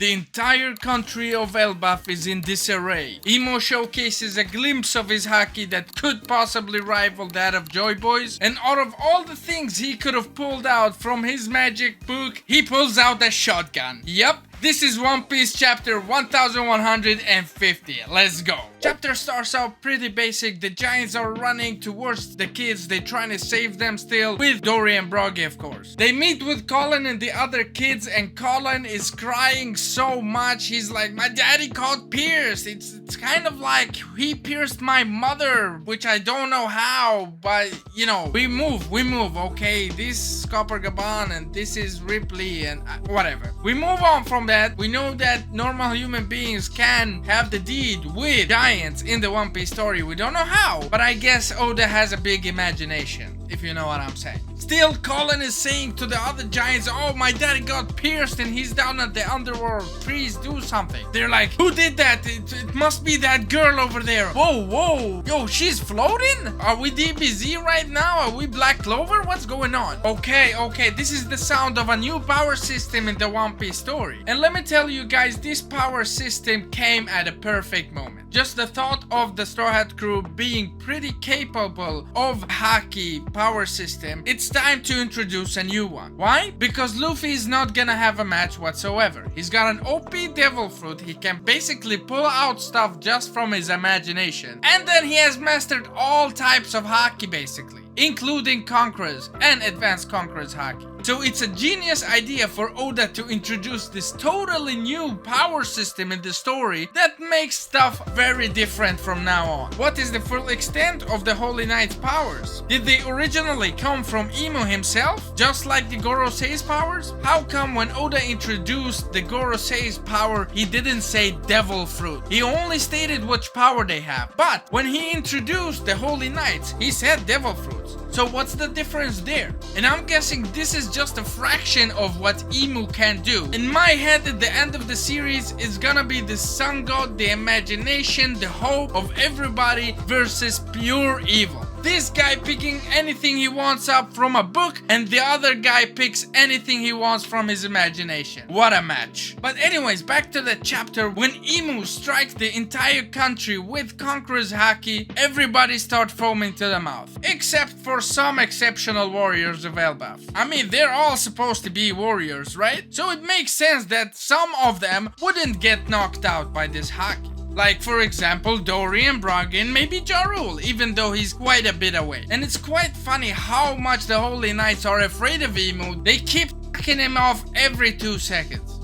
The entire country of Elbaf is in disarray. Emo showcases a glimpse of his haki that could possibly rival that of Joy Boy's, and out of all the things he could have pulled out from his magic book, he pulls out a shotgun. Yup. This is One Piece chapter 1150. Let's go. Chapter starts out pretty basic. The giants are running towards the kids. They're trying to save them still, with Dory and Broggy, of course. They meet with Colin and the other kids, and Colin is crying so much. He's like, my daddy got pierced. It's kind of like he pierced my mother, which I don't know how, but you know, we move, okay? This is Copacabana and this is Ripley and whatever. We move on from that. We know that normal human beings can have the deed with giants in the One Piece story. We don't know how, but I guess Oda has a big imagination, if you know what I'm saying. Still, Colin is saying to the other giants, oh, my daddy got pierced and he's down at the underworld. Please do something. They're like, who did that? It must be that girl over there. Whoa. Yo, she's floating? Are we DBZ right now? Are we Black Clover? What's going on? Okay. This is the sound of a new power system in the One Piece story. And let me tell you guys, this power system came at a perfect moment. Just the thought of the Straw Hat crew being pretty capable of haki power system, it's time to introduce a new one. Why? Because Luffy is not gonna have a match whatsoever. He's got an OP devil fruit. He can basically pull out stuff just from his imagination. And then he has mastered all types of haki basically, including Conquerors and Advanced Conquerors haki. So it's a genius idea for Oda to introduce this totally new power system in the story that makes stuff very different from now on. What is the full extent of the Holy Knight's powers? Did they originally come from Emo himself, just like the Gorosei's powers? How come when Oda introduced the Gorosei's power, he didn't say Devil Fruit? He only stated which power they have. But when he introduced the Holy Knights, he said Devil Fruits. So what's the difference there? And I'm guessing this is just a fraction of what Emu can do. In my head, at the end of the series, is gonna be the sun god, the imagination, the hope of everybody versus pure evil. This guy picking anything he wants up from a book, and the other guy picks anything he wants from his imagination. What a match. But anyways, back to the chapter. When Emu strikes the entire country with Conqueror's haki, everybody starts foaming to the mouth. Except for some exceptional warriors of Elbaf. I mean, they're all supposed to be warriors, right? So it makes sense that some of them wouldn't get knocked out by this haki. Like, for example, Dory and Broggy and maybe Ja Rule, even though he's quite a bit away. And it's quite funny how much the Holy Knights are afraid of Emu. They keep knocking him off every 2 seconds.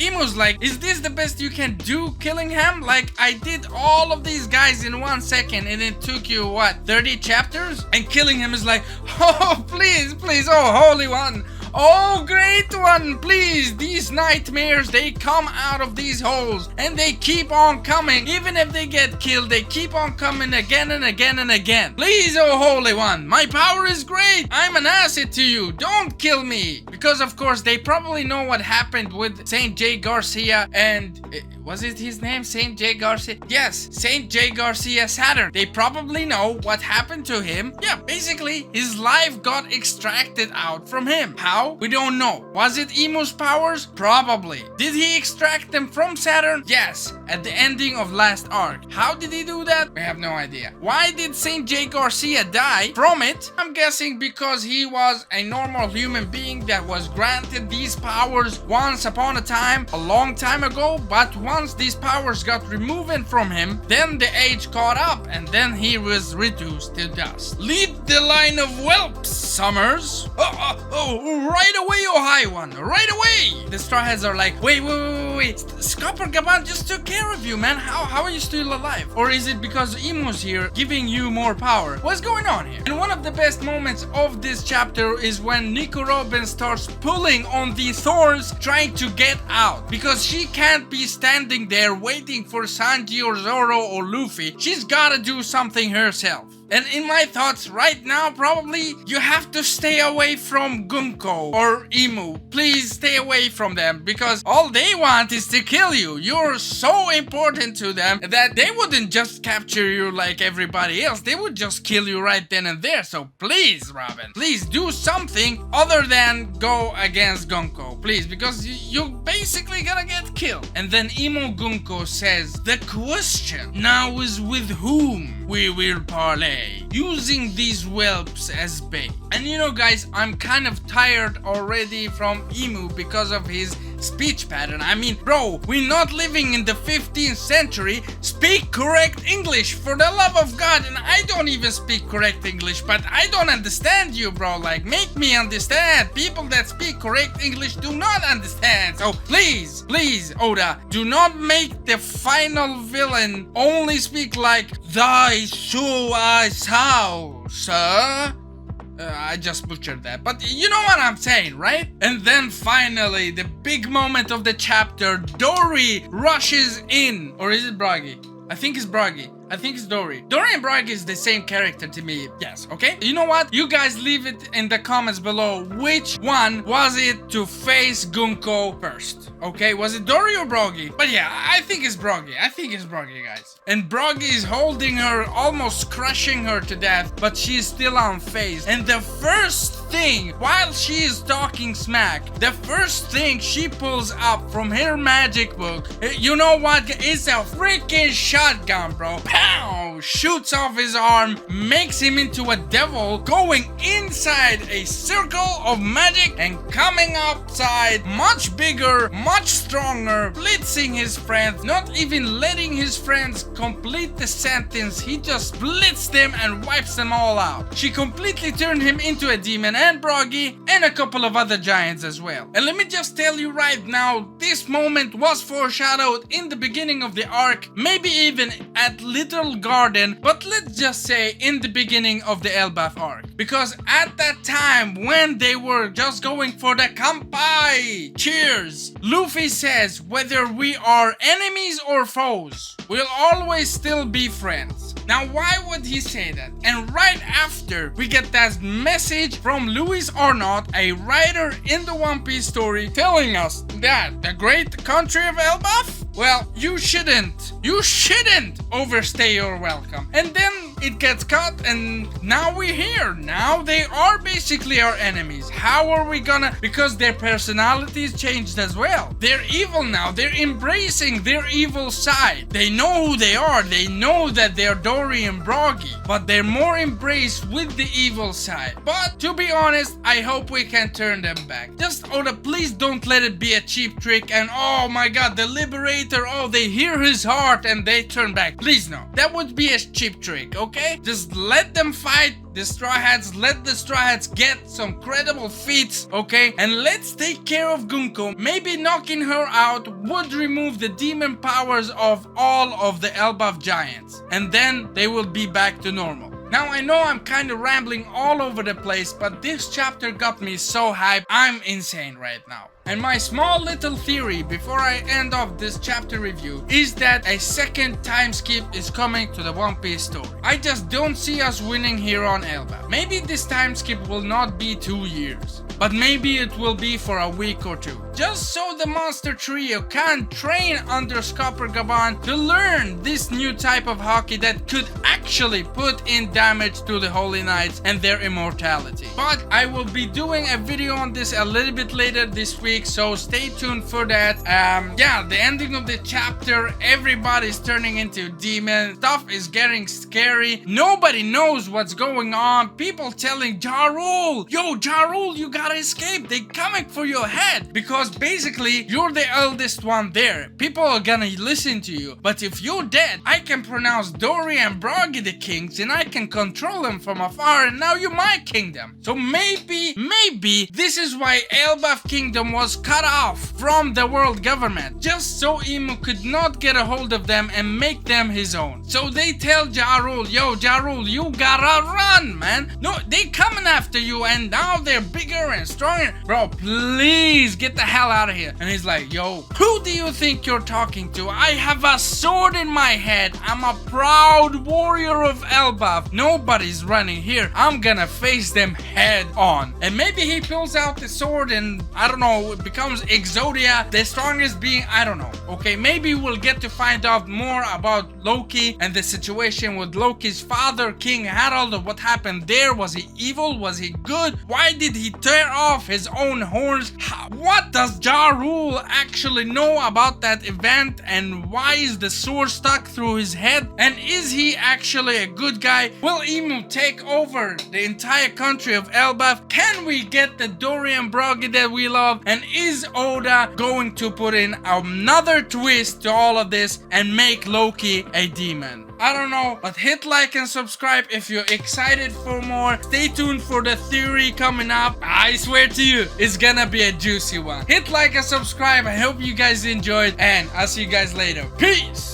Emu's like, is this the best you can do, killing him? Like, I did all of these guys in 1 second and it took you, what, 30 chapters? And killing him is like, oh, please, oh, Holy One. Oh, great one, please. These nightmares, they come out of these holes and they keep on coming. Even if they get killed, they keep on coming again and again and again. Please, oh Holy One, my power is great. I'm an asset to you. Don't kill me. Because of course, they probably know what happened with Saint J. Garcia and... was it his name? Saint J. Garcia? Yes, Saint J. Garcia Saturn. They probably know what happened to him. Yeah, basically, his life got extracted out from him. How? We don't know. Was it Emu's powers? Probably. Did he extract them from Saturn? Yes, at the ending of last arc. How did he do that? We have no idea. Why did Saint J. Garcia die from it? I'm guessing because he was a normal human being that was granted these powers once upon a time, a long time ago, but once these powers got removed from him, then the age caught up and then he was reduced to dust. Lead the line of whelps, Summers. Right away, oh High One, right away! The Straw Hats are like, wait. Copacabana just took care of you, man. How are you still alive? Or is it because Emu's here giving you more power? What's going on here? And one of the best moments of this chapter is when Nico Robin starts pulling on the thorns trying to get out. Because she can't be standing there waiting for Sanji or Zoro or Luffy. She's gotta do something herself. And in my thoughts right now, probably you have to stay away from Gunko or Imu. Please stay away from them because all they want is to kill you. You're so important to them that they wouldn't just capture you like everybody else. They would just kill you right then and there. So please, Robin, please do something other than go against Gunko. Please, because you're basically gonna get killed. And then Imo Gunko says, the question now is with whom we will parley, using these whelps as bait. And you know guys, I'm kind of tired already from Imu because of his speech pattern. I mean, bro, we're not living in the 15th century. Speak correct English, for the love of God. And I don't even speak correct English, but I don't understand you, bro. Like, make me understand. People that speak correct English do not understand. So please, please, Oda, do not make the final villain only speak like thy so I saw, sir. I just butchered that, but you know what I'm saying, right? And then finally, the big moment of the chapter, Dory rushes in. Or is it Bragi? I think it's Bragi. I think it's Dory. Dory and Bragi is the same character to me. Yes, okay? You know what? You guys leave it in the comments below. Which one was it to face Gunko first? Okay, was it Dory or Bragi? But yeah, I think it's Bragi. I think it's Bragi, guys. And Bragi is holding her, almost crushing her to death, but she's still unfazed. And the first thing, while she is talking smack, the first thing she pulls up from her magic book, you know what? It's a freaking shotgun, bro. Pow! Shoots off his arm, makes him into a devil, going inside a circle of magic and coming outside much bigger, much stronger, blitzing his friends, not even letting his friends complete the sentence. He just blitzed them and wipes them all out. She completely turned him into a demon, and Bragi, and a couple of other giants as well. And let me just tell you right now, this moment was foreshadowed in the beginning of the arc, maybe even at Little Garden, but let's just say in the beginning of the Elbaf arc. Because at that time, when they were just going for the Kampai, cheers, Luffy says, whether we are enemies or foes, we'll always still be friends. Now, why would he say that? And right after, we get that message from Louis Arnott, a writer in the One Piece story, telling us that the great country of Elbaf? Well, you shouldn't overstay your welcome. And then it gets cut and now we're here. Now they are basically our enemies. How are we gonna? Because their personalities changed as well. They're evil now. They're embracing their evil side. They know who they are. They know that they're Dory and Bragi, but they're more embraced with the evil side. But to be honest, I hope we can turn them back. Just Oda, please don't let it be a cheap trick and oh my god, the Liberator, oh, they hear his heart and they turn back. Please no. That would be a cheap trick, okay? Just let them fight the Straw Hats, let the Straw Hats get some credible feats, okay? And let's take care of Gunko. Maybe knocking her out would remove the demon powers of all of the Elbaf giants. And then they will be back to normal. Now, I know I'm kind of rambling all over the place, but this chapter got me so hyped. I'm insane right now. And my small little theory before I end off this chapter review is that a second time skip is coming to the One Piece story. I just don't see us winning here on Elbaf. Maybe this time skip will not be 2 years, but maybe it will be for a week or two. Just so the monster trio can train under Scopper Gaban to learn this new type of haki that could actually put in damage to the Holy Knights and their immortality. But I will be doing a video on this a little bit later this week, so stay tuned for that. Yeah, the ending of the chapter, everybody's turning into demons. Stuff is getting scary. Nobody knows what's going on. People telling Ja Rule, yo, Ja Rule, you gotta escape. They're coming for your head. Because basically, you're the eldest one there. People are gonna listen to you. But if you're dead, I can pronounce Dory and Bragi the kings and I can control them from afar, and now you're my kingdom. So maybe this is why Elbaf Kingdom was was cut off from the world government just so Emo could not get a hold of them and make them his own. So they tell Ja Rule, yo Ja Rule, you gotta run, man. No, they coming after you and now they're bigger and stronger. Bro, please get the hell out of here. And he's like, yo, who do you think you're talking to? I have a sword in my head. I'm a proud warrior of Elbaf. Nobody's running here. I'm gonna face them head on. And maybe he pulls out the sword and I don't know, it becomes Exodia, the strongest being. I don't know. Okay, maybe we'll get to find out more about Loki and the situation with Loki's father, King Harald, of what happened there. Was he evil? Was he good? Why did he tear off his own horns? What does Ja Rule actually know about that event, and why is the sword stuck through his head? And is he actually a good guy? Will Emu take over the entire country of Elbaf? Can we get the Dorian Broggy that we love? And is Oda going to put in another twist to all of this and make Loki a demon? I don't know, but hit like and subscribe if you're excited for more. Stay tuned for the theory coming up. I swear to you, it's gonna be a juicy one. Hit like and subscribe. I hope you guys enjoyed, and I'll see you guys later. Peace!